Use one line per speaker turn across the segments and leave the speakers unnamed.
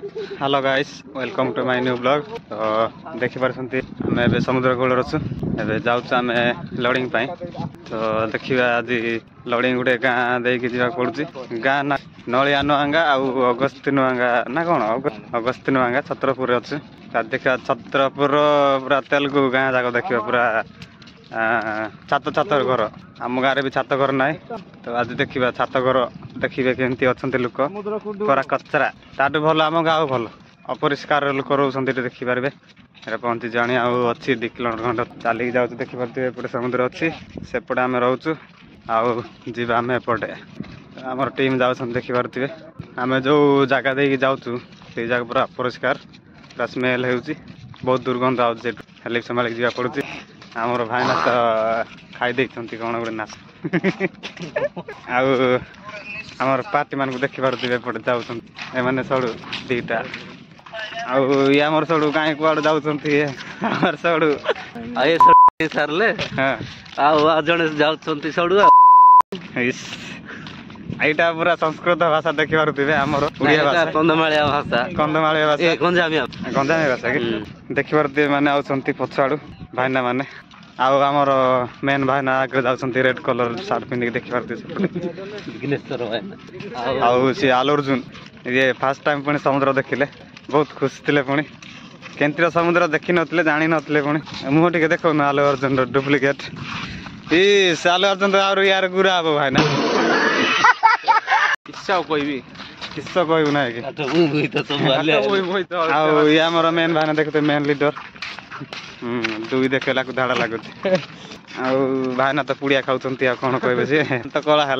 Hello guys welcome to my new blog. तो देखि पारछंती हमें एबे समुद्र कूल रछु एबे जाउछ हमें लोडिंग पाई। तो देखिबा आज लोडिंग गुटे गाँ देकी जिबा पड़ुची गाँ ना नलियानुआंगा आ अगस्तिनुआंगा ना कोन अगस्तिनुआंगा छत्रपुर रे अछि। देखिबा छत्रपुर पूरा तेलुगु गाँ जाको देखिबा पूरा छात घर आम गाँव भी छात घर ना। तो आज देखिबा छात घर देखिबे केमती अछंती लोक पूरा कचरा ताटू भल आम गाँव भल अपरिष्कार लोक रोचे देखिपारे। पहुँची जाणी अच्छी 2 किलोमीटर खंड चलिक जाऊँ देखिपे एपटे समुद्र अच्छी सेपटे आम रोचु आवा आम एपटे आमर टीम जाऊँ देखिपे। आम जो जगह देकी जाऊँ से जगह पूरा अपरिष्कार पूरा स्मेल हो बहुत दुर्गंध आउे हेल्प संभाल जा पड़ी। आमर भाईना तो खाई कौन गोटे नाच आमर पार्टी मान देखी पारे एपटे जाऊँ एम सब दीटा आमर सब गाँ कूड़ जाऊँ सब
सारे जड़े जाऊँ
यहाँ पूरा संस्कृत भाषा देखी पारे आमर
कंधमालिया भाषा
कंधमालिया भाषा
गंजामी
भाषा कि देखी पारे मैंने आउट पछाड़ू भाईना मैंने आमर मेन भाईना आगे जाऊँ रेड कलर सार्ट पिंधिक देखी पारे सी आलू अर्जुन ये फास्ट टाइम पुणी समुद्र देखिले बहुत खुशी थे पुणी केंतिर समुद्र देखी नथिले जानी नथिले पुणी मुह टिके देखो ना आलू अर्जुन डुप्लिकेट इस आलू अर्जुन तो आरो यार गुरा हबो भाईना किस्सा कहबी किस्सा कहबू ना कि आमर मेन भाईना देखते मेन लीडर दुई देखेला धाड़ा लगुच भाईना तो पुड़िया खाऊँ कौन कहे सी तो कला है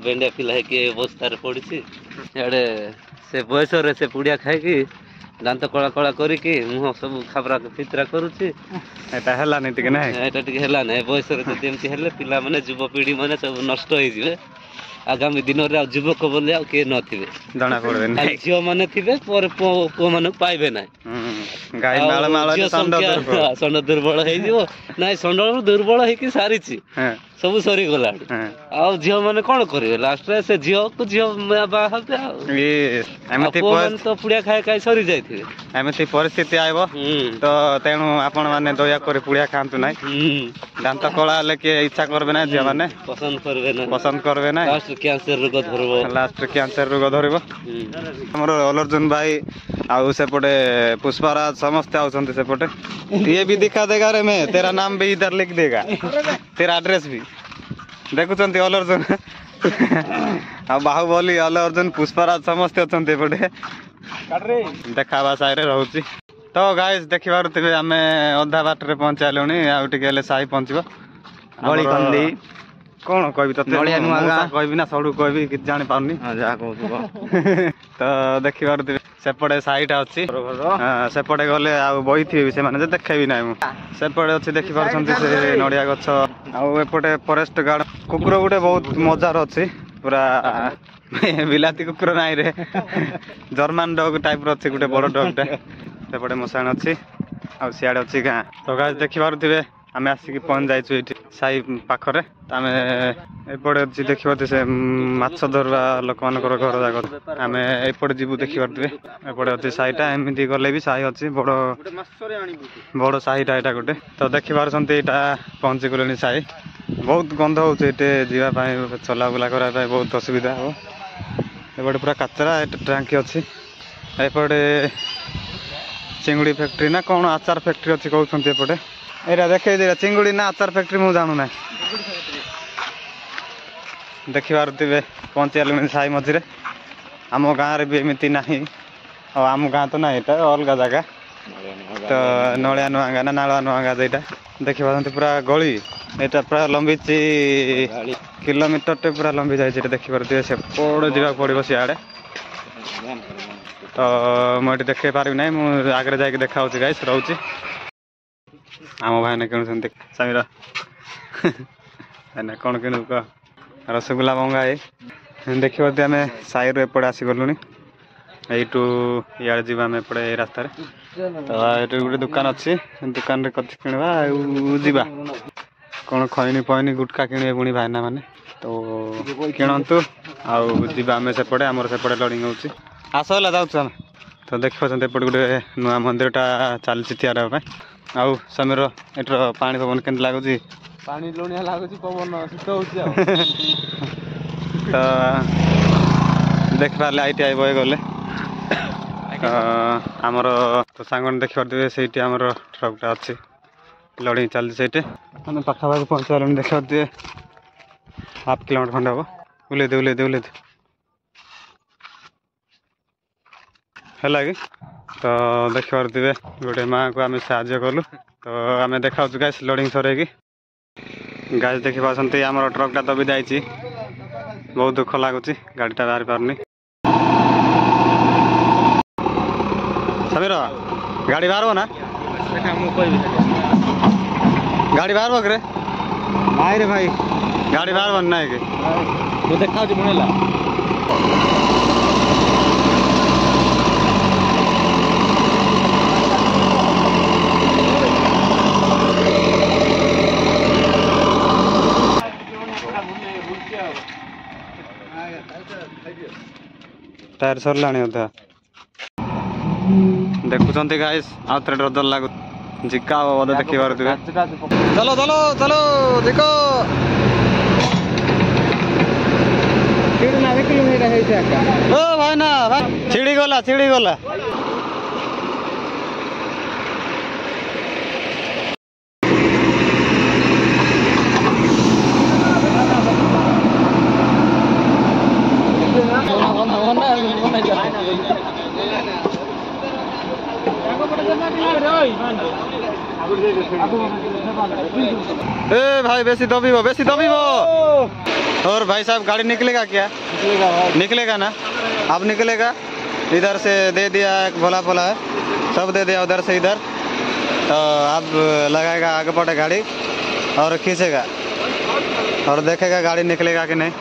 बेंडिया पिला है बस्तार पड़ी से बयस से पुड़िया खाई दांत कला कला करी मुह सब खाबरा फितरा करुच्ची बयस पिला माने युवपीढ़ी मैंने सब नष्ट हो आगामी दिन में युवक बोले किए नथिबे
जना पड़े
झील मैंने थे पुओ मान पाइबे ना षंड दुर्बल हो षंड दुर्बल हो सारी सब सरी गला झील मैंने कौन करेंगे लास्ट से झील को झील तो पुड़िया खाए खाए सरी जाए
एमती परिस्थिति आइब तो तेणु आपण मैंने दया कर पुड़िया खातु ना दांत कला किए इच्छा करबे ना झील मैंने पसंद करबे ना
कैंसर रोग धरब
लास्ट कैंसर रोग धरब आमर अलर्जुन भाई आउ सेपटे पुष्पाराज समस्ते आउछंती सेपटे ये भी दिखा देगा रे मैं तेरा नाम भी इधर लिख देगा तेरा एड्रेस भी देखुंत अलर्जुन आ बाहुबली अलर्जुन पुष्पाराज समस्ते अच्छे एपटे देखा साइड रोचे। तो गाइस देखी पारे आम अधा बाटर पहुँचालुणी आगे साही पहुँचब गली कंदी कौन कहबी तो कहबी ना सब कहबी कि जानी पारनी तो देखी पारे सेपटे साईटा अच्छी सेपटे गले बही थी से माने देखेबी ना सेपटे अच्छी देखी पार्टी से नड़िया गछ आउटे फरेस्ट गार्ड कुकुर गुटे बहुत मजार अच्छी पूरा बिलाती कुकुर नाई रे जर्मान डग टाइप अच्छी गोटे बड़ डगटा सेपटे मशाण अच्छी आड़े अच्छी गाँ। तो गाँ देखी पारे आम आसिक पहुँच जाइए साई पाखरे आम एपटे अच्छी देखिए से माछ धरवा लोक मान घर जाक आम एपटे जीवु देखी पारे एपटे अच्छी साईटा एमती गले भी साई अच्छी बड़ बड़ साईटा यहाँ गोटे। तो देखी पार्टी यहाँ पहुँची गले साई बहुत गंध होवाई चलाबुला करने बहुत असुविधा हो एपटे पूरा कचरा टांकी अच्छी एपटे चिंगुड़ी फैक्ट्री ना कौन आचार फैक्ट्री अच्छी कहते एपटे एरा देखे दे चिंगुड़ी ना आचार फैक्ट्री मुझे जानू ना देखी पारे पहुँची साई मझे आम गाँव भी एमती ना आम गाँ तो ना यहाँ अलग जगह तो नलिया नुआंगा ना नालुआ नुआंगा जेटा देखी पारती पूरा गली यहाँ पूरा लंबी किलोमीटर टे पूरा लंबी जाए देखी पारे सेपटे जावाक पड़ो सियाड़े तो मुझे देखे पारि ना मुझे आगे जाकि देखा गाइस रोचे आम भाई किणुं समीर भाई कौन किणु कह रसगुल्ला मंगा देखिए आम साई एपटे आसीगलुणी यू इे जी आम एपटे रास्तार तो ये गोटे दुकान अच्छी दुकान कथी किणवा जा कौन खैनी फैनी गुटखा किणे पुणी भाईना मैंने तो किणतु आम सेपटे आमर सेपटे लोडिंग होची आस होला जाऊँ आम तो देखिए एपटे गोटे नुआ मंदिरटा चलती तैयार होगा आउ समीर एटर पानी पवन के लगुच
पानी लुणिया लाଗୁଛି ପବନ ଶୀତ ହଉଛି ଆଉ
तो देख पारे ITI बय गले आमर तो सांग देखिए से आमर ट्रकटा अच्छी लोडिंग चलती से मैंने पाखापाखि पहुँचल देखिए हाफ किलोमीटर खंडे हम उल्ले है कि तो देखिए गोटे माँ को आम साहय कलु तो आम देखा गाइस लोडिंग सर गाइस देखी पार्टी आम ट्रकटा दबी जाइए बहुत दुख लगुच गाड़ीटा बाहरी पारनी समीर गाड़ी बाहर ना गाड़ी बाहर रे भाई रे भाई गाड़ी बाहर ना कि तो देखा बुणेला टायर सरला अधा देखुंत गाइस आउ थे डर लगु जिका बोधे देखी पारे चलो चलो चलो जिको ओ भाई ना भाई छिड़ी गला ए भाई बेसी दबीबो और भाई साहब गाड़ी निकलेगा क्या निकलेगा ना अब निकलेगा इधर से दे दिया एक भोला पोला है सब दे दिया उधर से इधर तो अब लगाएगा आगे पटे गाड़ी और खींचेगा और देखेगा गाड़ी निकलेगा कि नहीं।